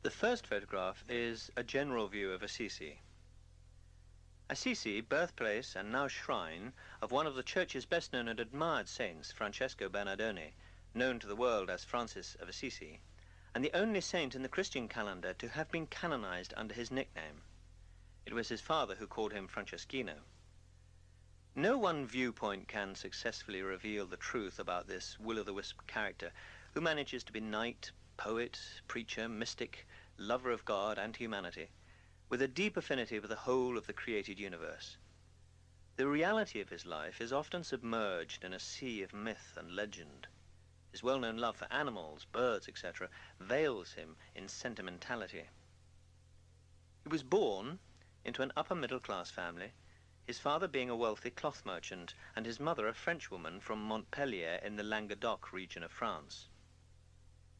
The first photograph is a general view of Assisi. Assisi, birthplace and now shrine of one of the Church's best known and admired saints, Francesco Bernardone, known to the world as Francis of Assisi, and the only saint in the Christian calendar to have been canonized under his nickname. It was his father who called him Franceschino. No one viewpoint can successfully reveal the truth about this will-o'-the-wisp character who manages to be knight, poet, preacher, mystic, lover of God and humanity, with a deep affinity with the whole of the created universe. The reality of his life is often submerged in a sea of myth and legend. His well-known love for animals, birds, etc., veils him in sentimentality. He was born into an upper-middle-class family, his father being a wealthy cloth merchant and his mother a Frenchwoman from Montpellier in the Languedoc region of France.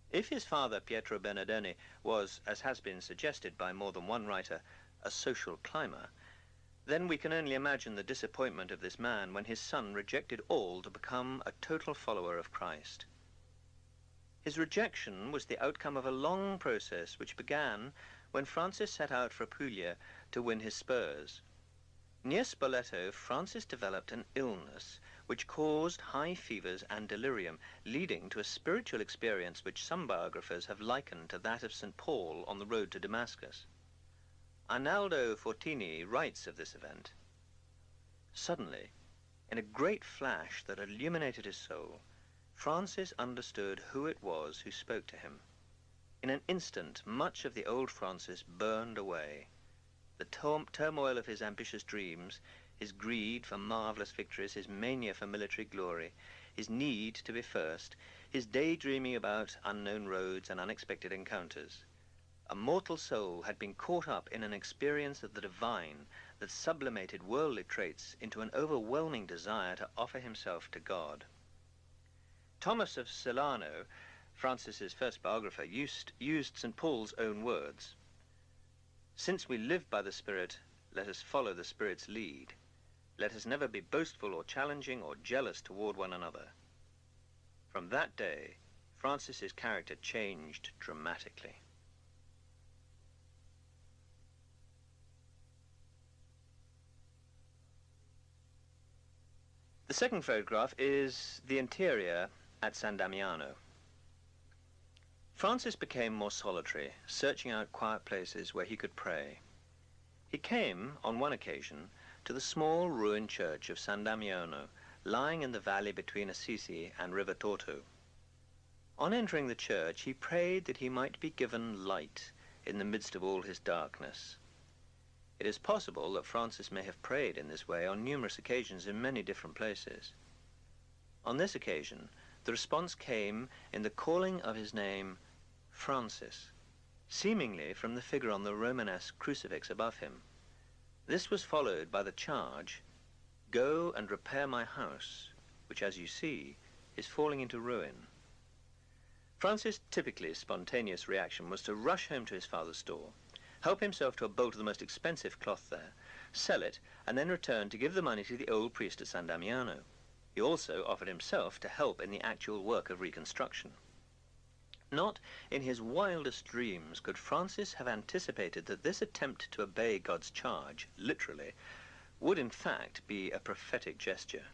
If his father, Pietro Bernardone, was, as has been suggested by more than one writer, a social climber, then we can only imagine the disappointment of this man when his son rejected all to become a total follower of Christ. His rejection was the outcome of a long process which began when Francis set out for Puglia to win his spurs. Near Spoleto, Francis developed an illness which caused high fevers and delirium, leading to a spiritual experience which some biographers have likened to that of St. Paul on the road to Damascus. Arnaldo Fortini writes of this event. Suddenly, in a great flash that illuminated his soul, Francis understood who it was who spoke to him. In an instant, much of the old Francis burned away. The turmoil of his ambitious dreams, his greed for marvelous victories, his mania for military glory, his need to be first, his daydreaming about unknown roads and unexpected encounters. A mortal soul had been caught up in an experience of the divine that sublimated worldly traits into an overwhelming desire to offer himself to God. Thomas of Celano, Francis's first biographer, used St. Paul's own words. "Since we live by the Spirit, let us follow the Spirit's lead. Let us never be boastful or challenging or jealous toward one another." From that day, Francis's character changed dramatically. The second photograph is the interior at San Damiano. Francis became more solitary, searching out quiet places where he could pray. He came, on one occasion, to the small ruined church of San Damiano, lying in the valley between Assisi and River Torto. On entering the church, he prayed that he might be given light in the midst of all his darkness. It is possible that Francis may have prayed in this way on numerous occasions in many different places. On this occasion, the response came in the calling of his name, Francis, seemingly from the figure on the Romanesque crucifix above him. This was followed by the charge, "Go and repair my house," which, as you see, is falling into ruin. Francis' typically spontaneous reaction was to rush home to his father's store, help himself to a bolt of the most expensive cloth there, sell it, and then return to give the money to the old priest at San Damiano. He also offered himself to help in the actual work of reconstruction. Not in his wildest dreams could Francis have anticipated that this attempt to obey God's charge, literally, would in fact be a prophetic gesture.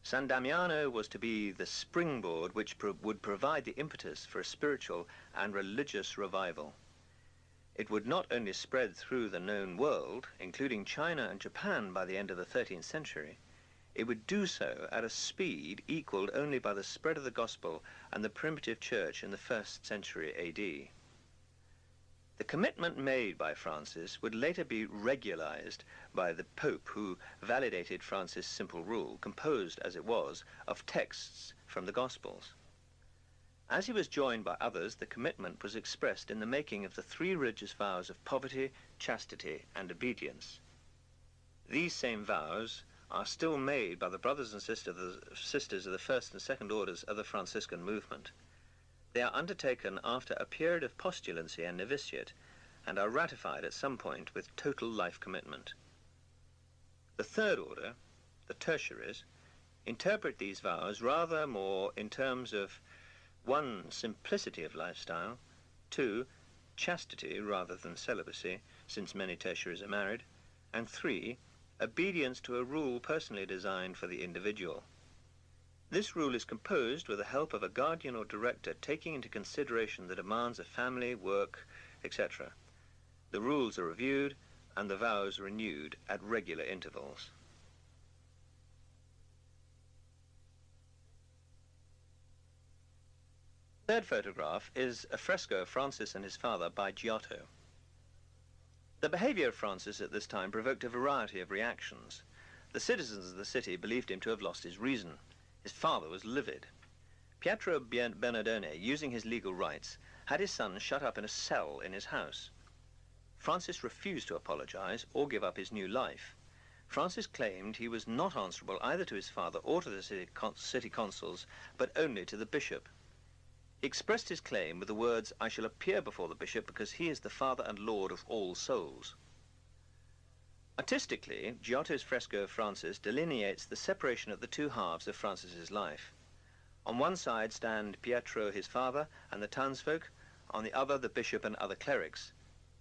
San Damiano was to be the springboard which would provide the impetus for a spiritual and religious revival. It would not only spread through the known world, including China and Japan by the end of the 13th century, it would do so at a speed equaled only by the spread of the gospel and the primitive church in the 1st century AD. The commitment made by Francis would later be regularized by the Pope, who validated Francis' simple rule, composed, as it was, of texts from the Gospels. As he was joined by others, the commitment was expressed in the making of the 3 religious vows of poverty, chastity, and obedience. These same vows are still made by the brothers and sisters of the first and second orders of the Franciscan movement. They are undertaken after a period of postulancy and novitiate, and are ratified at some point with total life commitment. The third order, the tertiaries, interpret these vows rather more in terms of 1. Simplicity of lifestyle, 2. chastity rather than celibacy, since many tertiaries are married, and 3, obedience to a rule personally designed for the individual. This rule is composed with the help of a guardian or director taking into consideration the demands of family, work, etc. The rules are reviewed and the vows renewed at regular intervals. The third photograph is a fresco of Francis and his father by Giotto. The behavior of Francis at this time provoked a variety of reactions. The citizens of the city believed him to have lost his reason. His father was livid. Pietro Bernardone, using his legal rights, had his son shut up in a cell in his house. Francis refused to apologize or give up his new life. Francis claimed he was not answerable either to his father or to the city consuls, but only to the bishop. He expressed his claim with the words, "I shall appear before the bishop because he is the father and lord of all souls." Artistically, Giotto's fresco of Francis delineates the separation of the two halves of Francis's life. On one side stand Pietro, his father, and the townsfolk, on the other the bishop and other clerics.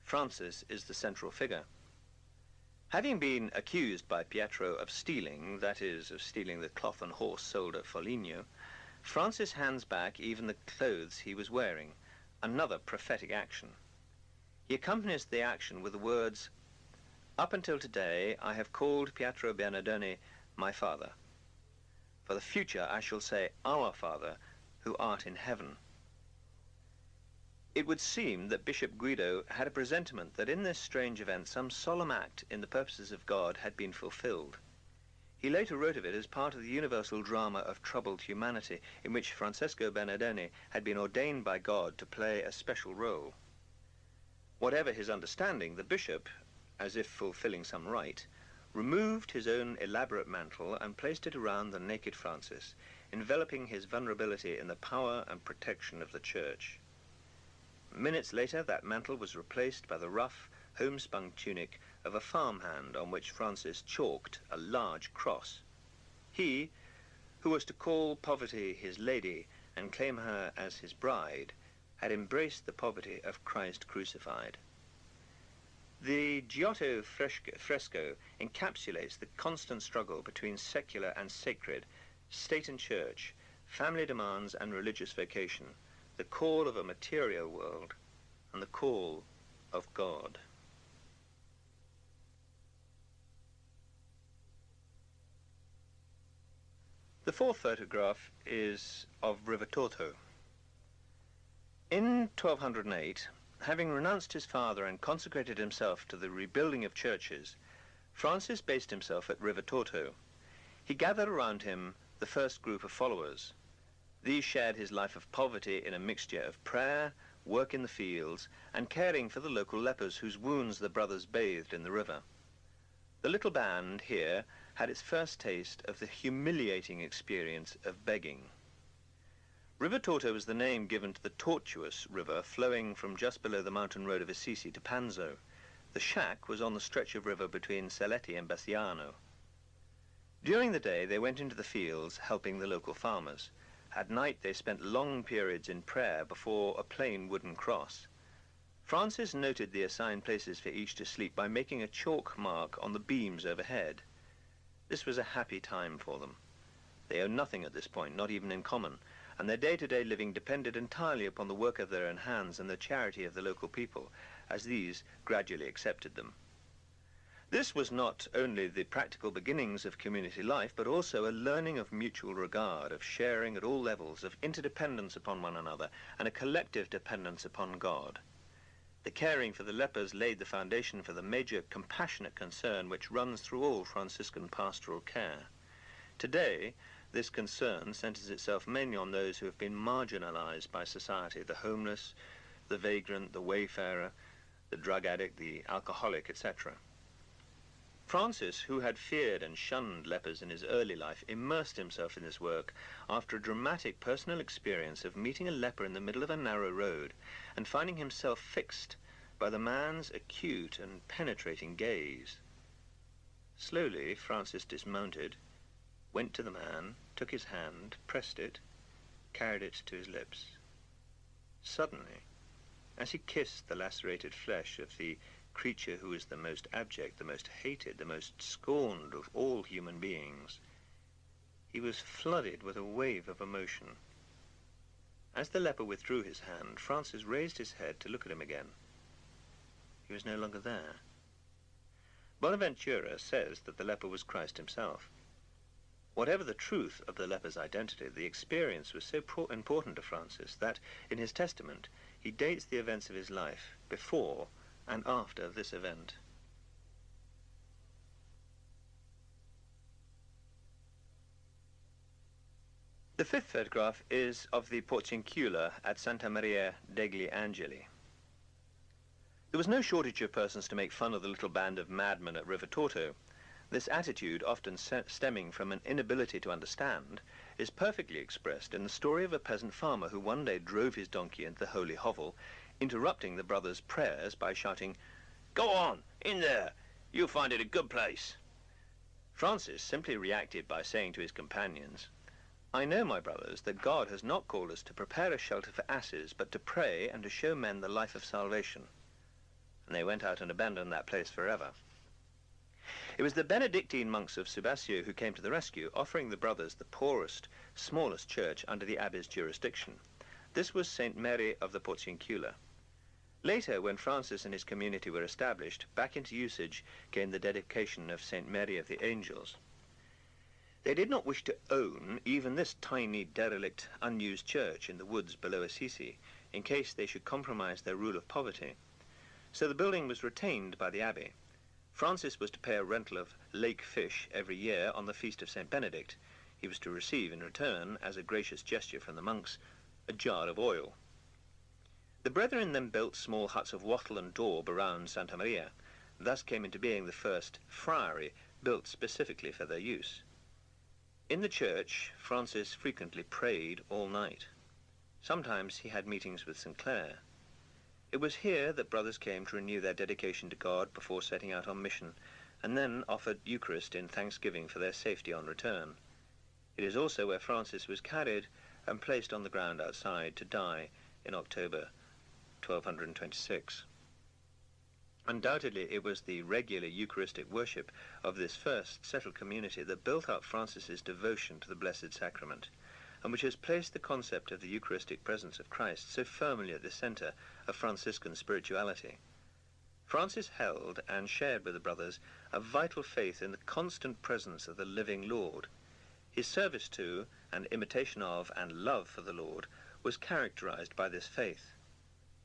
Francis is the central figure. Having been accused by Pietro of stealing, that is, of stealing the cloth and horse sold at Foligno, Francis hands back even the clothes he was wearing, another prophetic action. He accompanies the action with the words, "Up until today I have called Pietro Bernardone my father. For the future I shall say, Our Father, who art in heaven." It would seem that Bishop Guido had a presentiment that in this strange event some solemn act in the purposes of God had been fulfilled. He later wrote of it as part of the universal drama of troubled humanity, in which Francesco Bernardone had been ordained by God to play a special role. Whatever his understanding, the bishop, as if fulfilling some rite, removed his own elaborate mantle and placed it around the naked Francis, enveloping his vulnerability in the power and protection of the church. Minutes later, that mantle was replaced by the rough, homespun tunic of a farmhand on which Francis chalked a large cross. He, who was to call poverty his lady and claim her as his bride, had embraced the poverty of Christ crucified. The Giotto fresco encapsulates the constant struggle between secular and sacred, state and church, family demands and religious vocation, the call of a material world and the call of God. The fourth photograph is of River Torto. In 1208, having renounced his father and consecrated himself to the rebuilding of churches, Francis based himself at River Torto. He gathered around him the first group of followers. These shared his life of poverty in a mixture of prayer, work in the fields, and caring for the local lepers whose wounds the brothers bathed in the river. The little band here had its first taste of the humiliating experience of begging. River Torto was the name given to the tortuous river flowing from just below the mountain road of Assisi to Panzo. The shack was on the stretch of river between Saletti and Bassiano. During the day they went into the fields helping the local farmers. At night they spent long periods in prayer before a plain wooden cross. Francis noted the assigned places for each to sleep by making a chalk mark on the beams overhead. This was a happy time for them. They owned nothing at this point, not even in common, and their day-to-day living depended entirely upon the work of their own hands and the charity of the local people, as these gradually accepted them. This was not only the practical beginnings of community life, but also a learning of mutual regard, of sharing at all levels, of interdependence upon one another, and a collective dependence upon God. The caring for the lepers laid the foundation for the major compassionate concern which runs through all Franciscan pastoral care. Today, this concern centers itself mainly on those who have been marginalized by society, the homeless, the vagrant, the wayfarer, the drug addict, the alcoholic, etc. Francis, who had feared and shunned lepers in his early life, immersed himself in this work after a dramatic personal experience of meeting a leper in the middle of a narrow road and finding himself fixed by the man's acute and penetrating gaze. Slowly, Francis dismounted, went to the man, took his hand, pressed it, carried it to his lips. Suddenly, As he kissed the lacerated flesh of the creature who was the most abject, the most hated, the most scorned of all human beings, he was flooded with a wave of emotion. As the leper withdrew his hand, Francis raised his head to look at him again. He was no longer there. Bonaventura says that the leper was Christ himself. Whatever the truth of the leper's identity, the experience was so important to Francis that, in his testament, he dates the events of his life before and after this event. The fifth photograph is of the Porciuncula at Santa Maria degli Angeli. There was no shortage of persons to make fun of the little band of madmen at River Torto. This attitude, often stemming from an inability to understand, is perfectly expressed in the story of a peasant farmer who one day drove his donkey into the holy hovel, interrupting the brothers' prayers by shouting, "Go on, in there, you'll find it a good place." Francis simply reacted by saying to his companions, "I know, my brothers, that God has not called us to prepare a shelter for asses, but to pray and to show men the life of salvation." And they went out and abandoned that place forever. It was the Benedictine monks of Subasio who came to the rescue, offering the brothers the poorest, smallest church under the abbey's jurisdiction. This was St. Mary of the Porciuncula. Later, when Francis and his community were established, back into usage came the dedication of St. Mary of the Angels. They did not wish to own even this tiny, derelict, unused church in the woods below Assisi, in case they should compromise their rule of poverty. So the building was retained by the abbey. Francis was to pay a rental of lake fish every year on the feast of St. Benedict. He was to receive in return, as a gracious gesture from the monks, a jar of oil. The brethren then built small huts of wattle and daub around Santa Maria. Thus came into being the first friary, built specifically for their use. In the church, Francis frequently prayed all night. Sometimes he had meetings with St. Clare. It was here that brothers came to renew their dedication to God before setting out on mission, and then offered Eucharist in thanksgiving for their safety on return. It is also where Francis was carried and placed on the ground outside to die in October 1226. Undoubtedly, it was the regular Eucharistic worship of this first settled community that built up Francis's devotion to the Blessed Sacrament, and which has placed the concept of the Eucharistic presence of Christ so firmly at the center of Franciscan spirituality. Francis held and shared with the brothers a vital faith in the constant presence of the living Lord. His service to, and imitation of, and love for the Lord was characterized by this faith.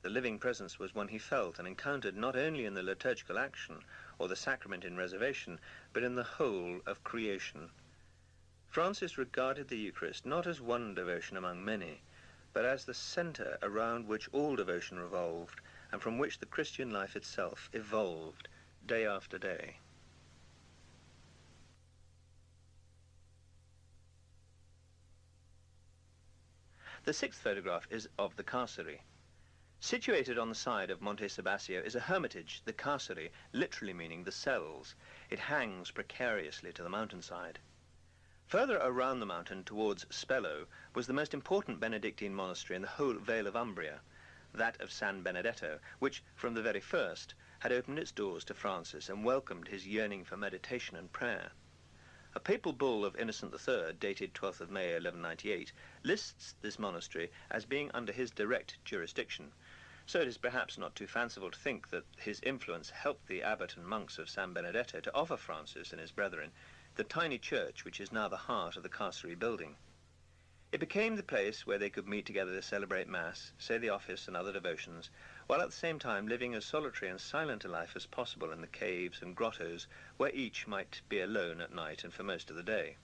The living presence was one he felt and encountered not only in the liturgical action or the sacrament in reservation, but in the whole of creation. Francis regarded the Eucharist not as one devotion among many, but as the center around which all devotion revolved, and from which the Christian life itself evolved day after day. The sixth photograph is of the carcery. Situated on the side of Monte Subasio is a hermitage, the carcery, literally meaning the cells. It hangs precariously to the mountainside. Further around the mountain towards Spello was the most important Benedictine monastery in the whole Vale of Umbria, that of San Benedetto, which from the very first had opened its doors to Francis and welcomed his yearning for meditation and prayer. A papal bull of Innocent III, dated 12th of May 1198, lists this monastery as being under his direct jurisdiction, so it is perhaps not too fanciful to think that his influence helped the abbot and monks of San Benedetto to offer Francis and his brethren the tiny church which is now the heart of the carcery building. It became the place where they could meet together to celebrate Mass, say the office and other devotions, while at the same time living as solitary and silent a life as possible in the caves and grottos where each might be alone at night and for most of the day.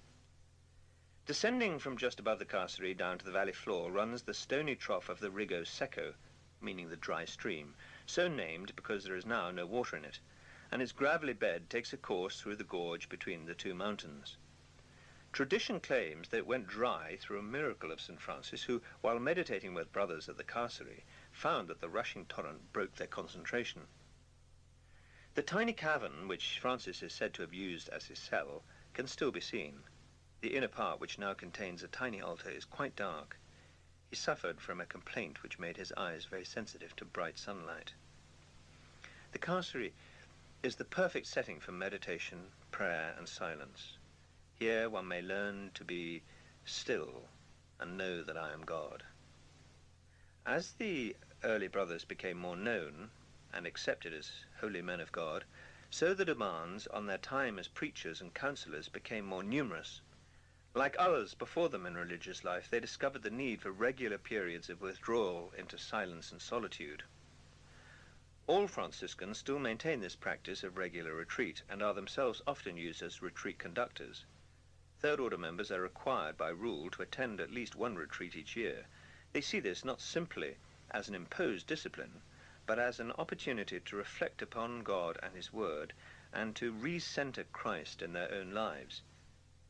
Descending from just above the carcery down to the valley floor runs the stony trough of the Rigo Secco, meaning the dry stream, so named because there is now no water in it, and its gravelly bed takes a course through the gorge between the two mountains. Tradition claims that it went dry through a miracle of St. Francis, who, while meditating with brothers at the carcery, found that the rushing torrent broke their concentration. The tiny cavern, which Francis is said to have used as his cell, can still be seen. The inner part, which now contains a tiny altar, is quite dark. He suffered from a complaint which made his eyes very sensitive to bright sunlight. The carcery is the perfect setting for meditation, prayer, and silence. Here one may learn to be still and know that I am God. As the early brothers became more known and accepted as holy men of God, so the demands on their time as preachers and counselors became more numerous. Like others before them in religious life, they discovered the need for regular periods of withdrawal into silence and solitude. All Franciscans still maintain this practice of regular retreat and are themselves often used as retreat conductors. Third Order members are required by rule to attend at least one retreat each year. They see this not simply as an imposed discipline, but as an opportunity to reflect upon God and His Word and to re-center Christ in their own lives.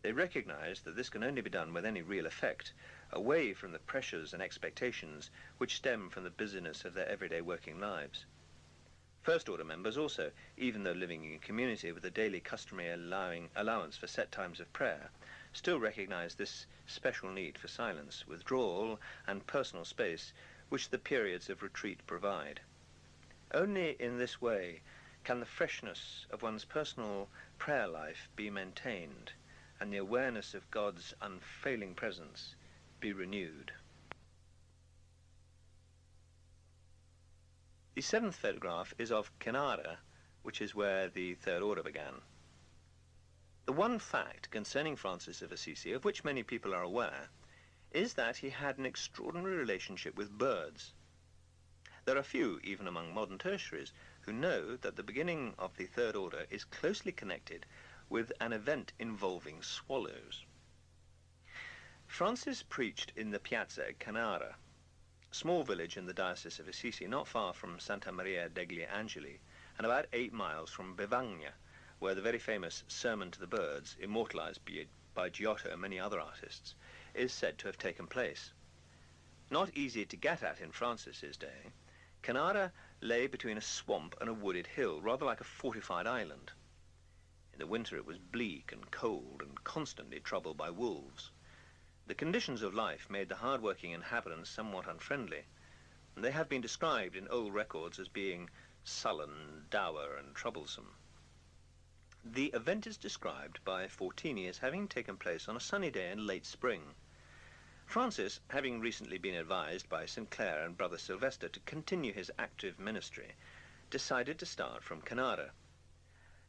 They recognize that this can only be done with any real effect, away from the pressures and expectations which stem from the busyness of their everyday working lives. First Order members also, even though living in community with a daily customary allowance for set times of prayer, still recognize this special need for silence, withdrawal, and personal space which the periods of retreat provide. Only in this way can the freshness of one's personal prayer life be maintained and the awareness of God's unfailing presence be renewed. The seventh photograph is of Cannara, which is where the Third Order began. The one fact concerning Francis of Assisi, of which many people are aware, is that he had an extraordinary relationship with birds. There are few, even among modern tertiaries, who know that the beginning of the Third Order is closely connected with an event involving swallows. Francis preached in the piazza at Cannara, a small village in the Diocese of Assisi, not far from Santa Maria degli Angeli, and about 8 miles from Bevagna, where the very famous Sermon to the Birds, immortalized by Giotto and many other artists, is said to have taken place. Not easy to get at in Francis's day, Cannara lay between a swamp and a wooded hill, rather like a fortified island. In the winter it was bleak and cold and constantly troubled by wolves. The conditions of life made the hard-working inhabitants somewhat unfriendly, and they have been described in old records as being sullen, dour, and troublesome. The event is described by Fortini as having taken place on a sunny day in late spring. Francis, having recently been advised by St. Clare and Brother Sylvester to continue his active ministry, decided to start from Cannara.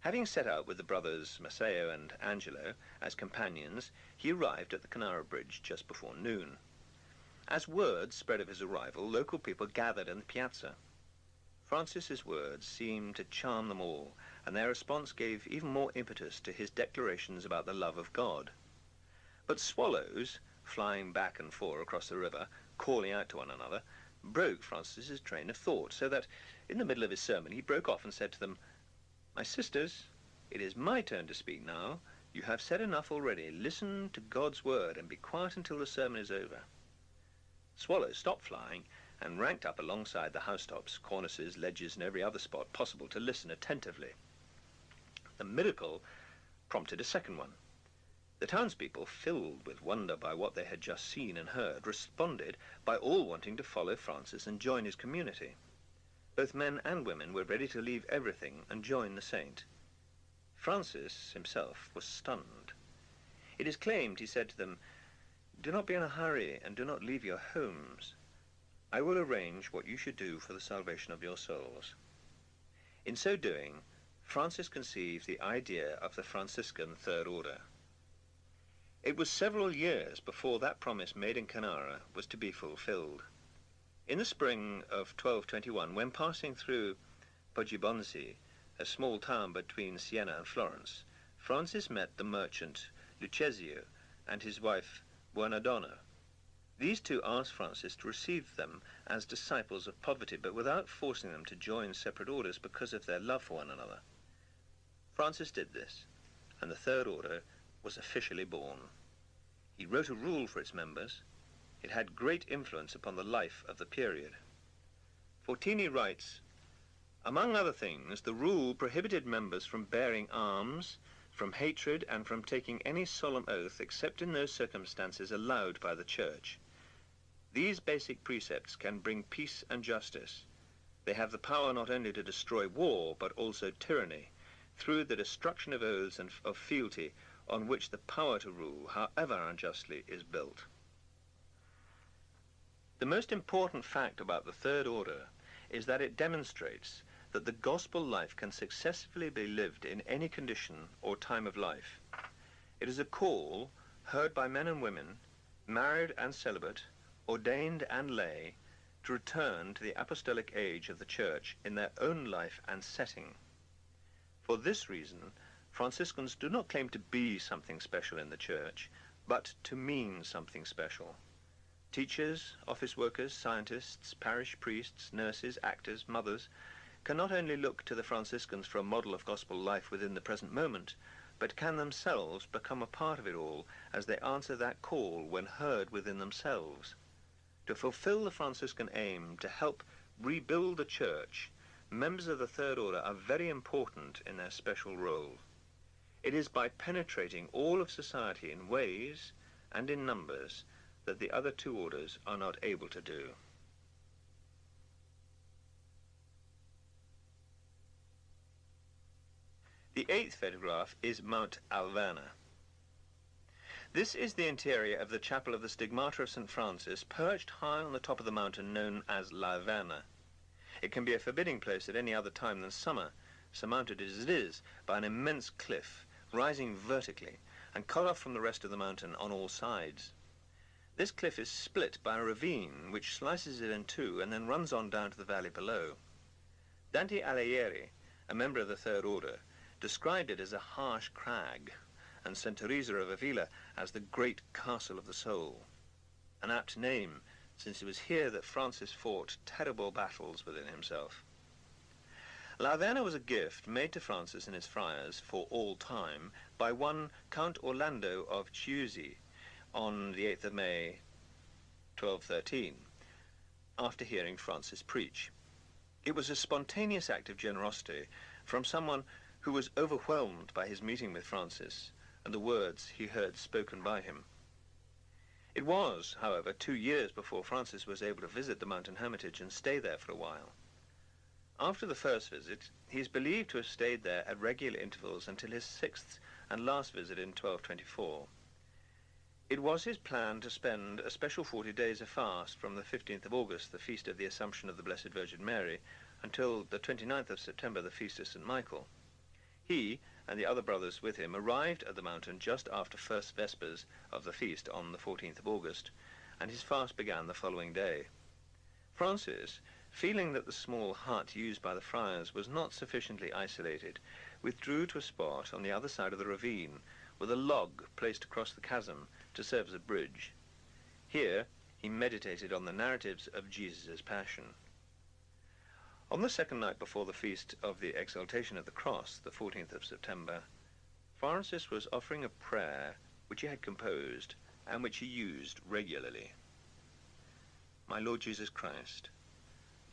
Having set out with the brothers Matteo and Angelo as companions, he arrived at the Cannara Bridge just before noon. As word spread of his arrival, local people gathered in the piazza. Francis's words seemed to charm them all, and their response gave even more impetus to his declarations about the love of God. But swallows, flying back and forth across the river, calling out to one another, broke Francis's train of thought, so that in the middle of his sermon he broke off and said to them, "My sisters, it is my turn to speak now. You have said enough already. Listen to God's word and be quiet until the sermon is over." Swallows stopped flying and ranked up alongside the housetops, cornices, ledges, and every other spot possible to listen attentively. The miracle prompted a second one. The townspeople, filled with wonder by what they had just seen and heard, responded by all wanting to follow Francis and join his community. Both men and women were ready to leave everything and join the saint. Francis himself was stunned. It is claimed he said to them, "Do not be in a hurry and do not leave your homes. I will arrange what you should do for the salvation of your souls." In so doing, Francis conceived the idea of the Franciscan Third Order. It was several years before that promise made in Cannara was to be fulfilled. In the spring of 1221, when passing through Poggibonsi, a small town between Siena and Florence, Francis met the merchant Lucchesio and his wife Buonadonna. These two asked Francis to receive them as disciples of poverty, but without forcing them to join separate orders because of their love for one another. Francis did this, and the Third Order was officially born. He wrote a rule for its members. It had great influence upon the life of the period. Fortini writes, "Among other things, the rule prohibited members from bearing arms, from hatred, and from taking any solemn oath except in those circumstances allowed by the Church. These basic precepts can bring peace and justice. They have the power not only to destroy war, but also tyranny, through the destruction of oaths and of fealty on which the power to rule, however unjustly, is built. The most important fact about the Third Order is that it demonstrates that the gospel life can successfully be lived in any condition or time of life. It is a call heard by men and women, married and celibate, ordained and lay, to return to the apostolic age of the Church in their own life and setting. For this reason, Franciscans do not claim to be something special in the Church, but to mean something special. Teachers, office workers, scientists, parish priests, nurses, actors, mothers can not only look to the Franciscans for a model of gospel life within the present moment, but can themselves become a part of it all as they answer that call when heard within themselves. To fulfill the Franciscan aim to help rebuild the Church, members of the Third Order are very important in their special role. It is by penetrating all of society in ways and in numbers that the other two orders are not able to do. The eighth photograph is Mount Alverna. This is the interior of the chapel of the Stigmata of St. Francis, perched high on the top of the mountain known as Laverna. It can be a forbidding place at any other time than summer, surmounted as it is by an immense cliff, rising vertically, and cut off from the rest of the mountain on all sides. This cliff is split by a ravine which slices it in two and then runs on down to the valley below. Dante Alighieri, a member of the Third Order, described it as a harsh crag, and St. Teresa of Avila as the great castle of the soul. An apt name, since it was here that Francis fought terrible battles within himself. Laverna was a gift made to Francis and his friars for all time by one Count Orlando of Chiusi on the 8th of May, 1213, after hearing Francis preach. It was a spontaneous act of generosity from someone who was overwhelmed by his meeting with Francis and the words he heard spoken by him. It was, however, 2 years before Francis was able to visit the mountain hermitage and stay there for a while. After the first visit, he is believed to have stayed there at regular intervals until his 6th and last visit in 1224. It was his plan to spend a special 40 days of fast from the 15th of August, the feast of the Assumption of the Blessed Virgin Mary, until the 29th of September, the feast of St. Michael. He and the other brothers with him arrived at the mountain just after first vespers of the feast on the 14th of August, and his fast began the following day. Francis, feeling that the small hut used by the friars was not sufficiently isolated, withdrew to a spot on the other side of the ravine, with a log placed across the chasm to serve as a bridge. Here he meditated on the narratives of Jesus' passion. On the second night before the feast of the Exaltation of the Cross, the 14th of September, Francis was offering a prayer which he had composed and which he used regularly. My Lord Jesus Christ,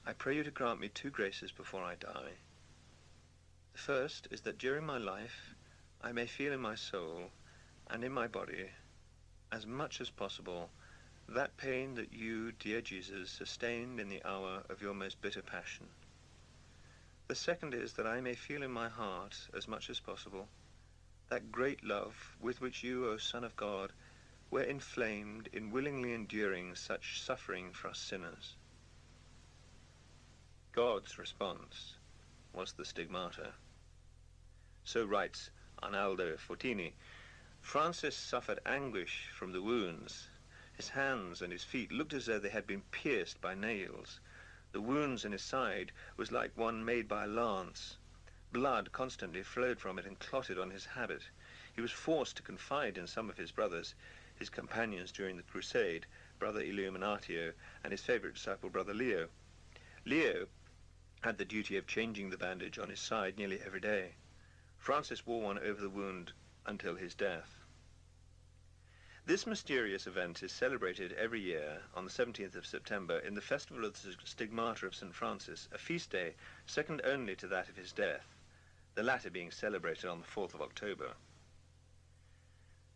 I pray you to grant me 2 graces before I die. The first is that during my life I may feel in my soul and in my body, as much as possible, that pain that you, dear Jesus, sustained in the hour of your most bitter passion. The second is that I may feel in my heart, as much as possible, that great love with which you, O Son of God, were inflamed in willingly enduring such suffering for us sinners. God's response was the Stigmata. So writes Arnaldo Fortini, Francis suffered anguish from the wounds. His hands and his feet looked as though they had been pierced by nails. The wounds in his side was like one made by a lance. Blood constantly flowed from it and clotted on his habit. He was forced to confide in some of his brothers, his companions during the crusade, Brother Illuminatio and his favorite disciple, Brother Leo. Leo had the duty of changing the bandage on his side nearly every day. Francis wore one over the wound until his death. This mysterious event is celebrated every year on the 17th of September in the festival of the Stigmata of St. Francis, a feast day second only to that of his death, the latter being celebrated on the 4th of October.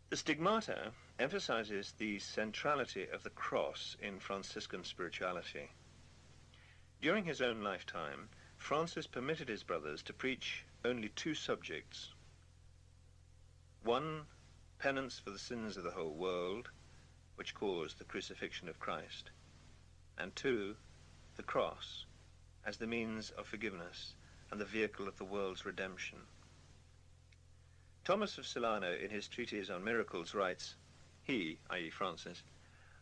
The Stigmata emphasizes the centrality of the cross in Franciscan spirituality. During his own lifetime, Francis permitted his brothers to preach only two subjects. One, penance for the sins of the whole world, which caused the crucifixion of Christ, and two, the cross, as the means of forgiveness and the vehicle of the world's redemption. Thomas of Celano, in his treatise on miracles, writes, he, i.e. Francis,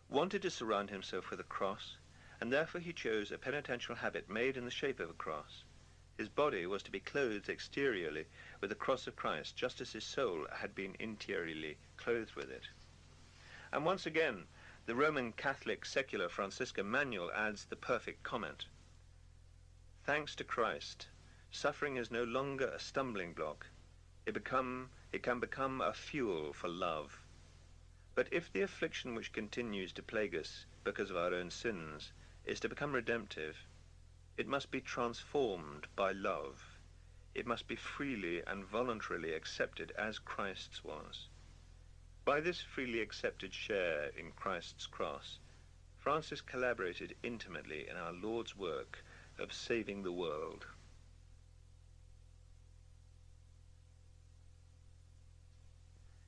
wanted to surround himself with a cross, and therefore he chose a penitential habit made in the shape of a cross. His body was to be clothed exteriorly with the cross of Christ, just as his soul had been interiorly clothed with it. And once again, the Roman Catholic secular Franciscan manual adds the perfect comment. Thanks to Christ, suffering is no longer a stumbling block. It can become a fuel for love. But if the affliction which continues to plague us because of our own sins is to become redemptive, it must be transformed by love. It must be freely and voluntarily accepted as Christ's was. By this freely accepted share in Christ's cross, Francis collaborated intimately in our Lord's work of saving the world.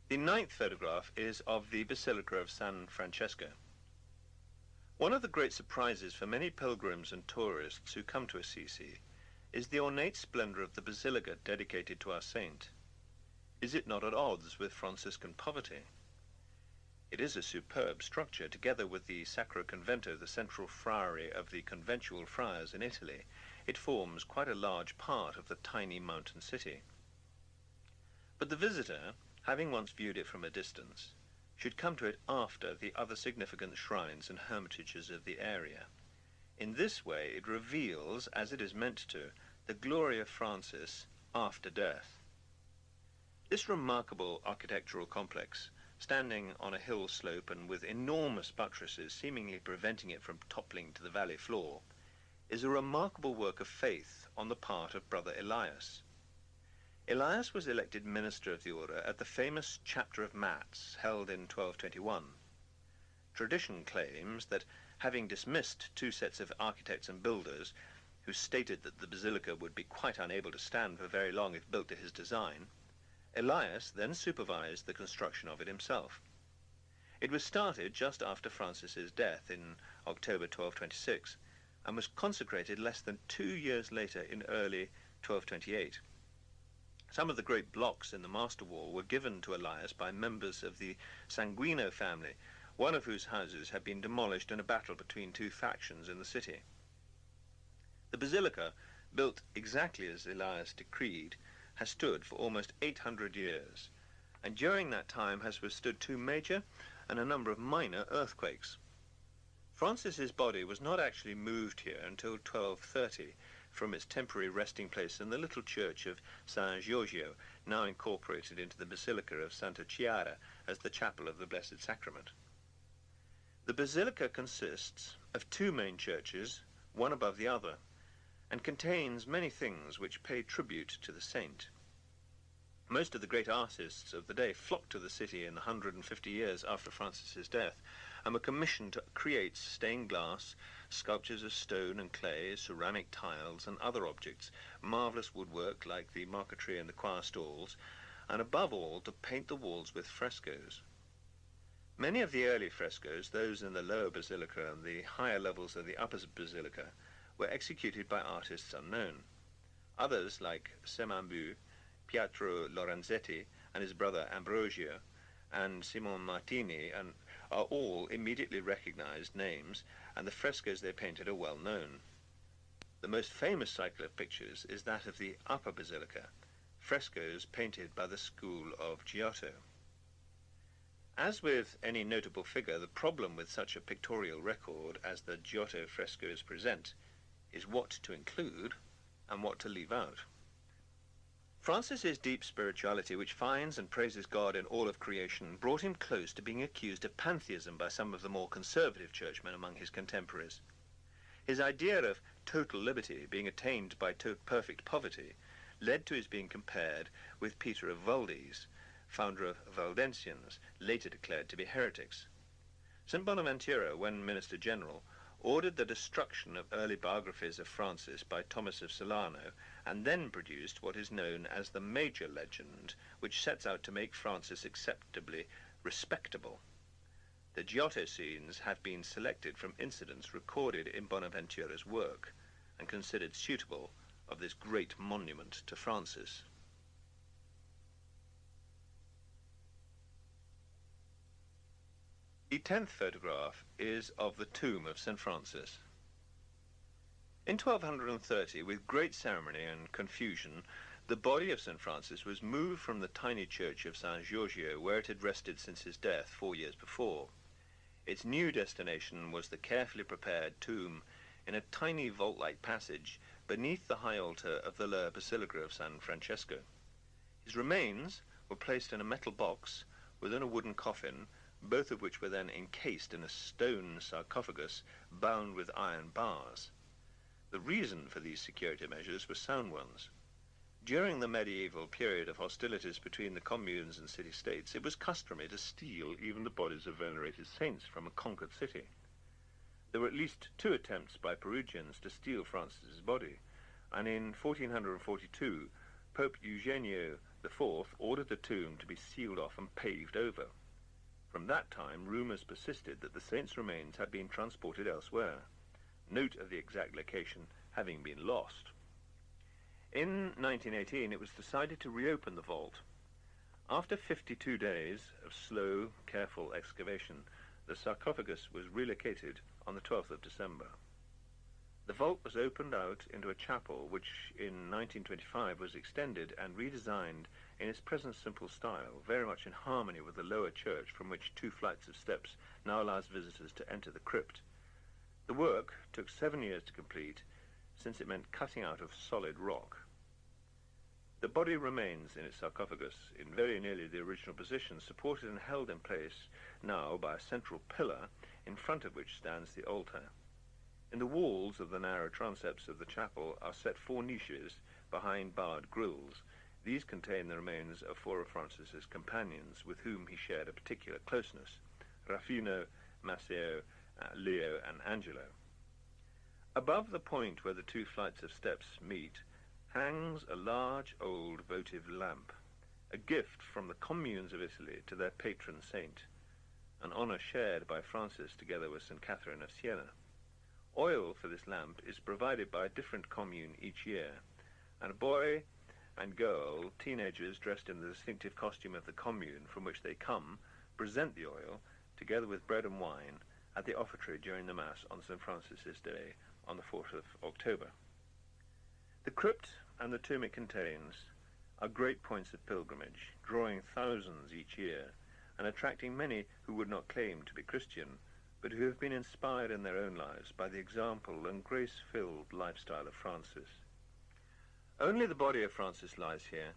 The 9th photograph is of the Basilica of St Francesco. One of the great surprises for many pilgrims and tourists who come to Assisi is the ornate splendor of the basilica dedicated to our saint. Is it not at odds with Franciscan poverty? It is a superb structure. Together with the Sacro Convento, the central friary of the conventual friars in Italy, it forms quite a large part of the tiny mountain city. But the visitor, having once viewed it from a distance, should come to it after the other significant shrines and hermitages of the area. In this way it reveals, as it is meant to, the glory of Francis after death. This remarkable architectural complex, standing on a hill slope and with enormous buttresses seemingly preventing it from toppling to the valley floor, is a remarkable work of faith on the part of Brother Elias. Elias was elected minister of the order at the famous Chapter of Mats held in 1221. Tradition claims that, having dismissed two sets of architects and builders who stated that the basilica would be quite unable to stand for very long if built to his design, Elias then supervised the construction of it himself. It was started just after Francis's death in October 1226 and was consecrated less than 2 years later in early 1228. Some of the great blocks in the master wall were given to Elias by members of the Sanguino family, one of whose houses had been demolished in a battle between two factions in the city. The basilica, built exactly as Elias decreed, has stood for almost 800 years, and during that time has withstood 2 major and a number of minor earthquakes. Francis's body was not actually moved here until 1230, from its temporary resting place in the little church of San Giorgio, now incorporated into the Basilica of Santa Chiara as the chapel of the Blessed Sacrament. The basilica consists of 2 main churches, one above the other, and contains many things which pay tribute to the saint. Most of the great artists of the day flocked to the city in the 150 years after Francis's death, and were commissioned to create stained glass, sculptures of stone and clay, ceramic tiles and other objects, marvellous woodwork like the marquetry and the choir stalls, and above all to paint the walls with frescoes. Many of the early frescoes, those in the lower basilica and the higher levels of the upper basilica, were executed by artists unknown. Others, like Semambu, Pietro Lorenzetti and his brother Ambrosio, and Simon Martini, are all immediately recognized names, and the frescoes they painted are well known. The most famous cycle of pictures is that of the upper basilica, frescoes painted by the school of Giotto. As with any notable figure, the problem with such a pictorial record as the Giotto frescoes present is what to include and what to leave out. Francis's deep spirituality, which finds and praises God in all of creation, brought him close to being accused of pantheism by some of the more conservative churchmen among his contemporaries. His idea of total liberty being attained by perfect poverty led to his being compared with Peter of Valdes, founder of Valdensians, later declared to be heretics. St. Bonaventura, when Minister General, ordered the destruction of early biographies of Francis by Thomas of Solano, and then produced what is known as the Major Legend, which sets out to make Francis acceptably respectable. The Giotto scenes have been selected from incidents recorded in Bonaventura's work, and considered suitable of this great monument to Francis. The 10th photograph is of the tomb of St. Francis. In 1230, with great ceremony and confusion, the body of St. Francis was moved from the tiny church of San Giorgio, where it had rested since his death 4 years before. Its new destination was the carefully prepared tomb in a tiny vault-like passage beneath the high altar of the lower Basilica of St Francesco. His remains were placed in a metal box within a wooden coffin, both of which were then encased in a stone sarcophagus bound with iron bars. The reason for these security measures were sound ones. During the medieval period of hostilities between the communes and city-states, it was customary to steal even the bodies of venerated saints from a conquered city. There were at least 2 attempts by Perugians to steal Francis's body, and in 1442, Pope Eugenio IV ordered the tomb to be sealed off and paved over. From that time, rumours persisted that the saint's remains had been transported elsewhere, note of the exact location having been lost. In 1918, it was decided to reopen the vault. After 52 days of slow, careful excavation, the sarcophagus was relocated on the 12th of December. The vault was opened out into a chapel which in 1925 was extended and redesigned in its present simple style, very much in harmony with the lower church, from which 2 flights of steps now allows visitors to enter the crypt. The work took 7 years to complete, since it meant cutting out of solid rock. The body remains in its sarcophagus in very nearly the original position, supported and held in place now by a central pillar, in front of which stands the altar. In the walls of the narrow transepts of the chapel are set 4 niches behind barred grilles. These contain the remains of 4 of Francis's companions, with whom he shared a particular closeness: Rafino, Matteo, Leo, and Angelo. Above the point where the 2 flights of steps meet hangs a large old votive lamp, a gift from the communes of Italy to their patron saint, an honour shared by Francis together with St. Catherine of Siena. Oil for this lamp is provided by a different commune each year, and a boy and girl, teenagers dressed in the distinctive costume of the commune from which they come, present the oil, together with bread and wine, at the offertory during the Mass on St. Francis's Day on the 4th of October. The crypt and the tomb it contains are great points of pilgrimage, drawing thousands each year, and attracting many who would not claim to be Christian, but who have been inspired in their own lives by the example and grace-filled lifestyle of Francis. Only the body of Francis lies here.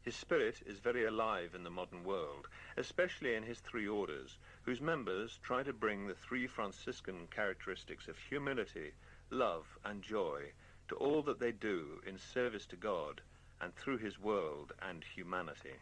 His spirit is very alive in the modern world, especially in his 3 orders, whose members try to bring the 3 Franciscan characteristics of humility, love, and joy to all that they do in service to God and through his world and humanity.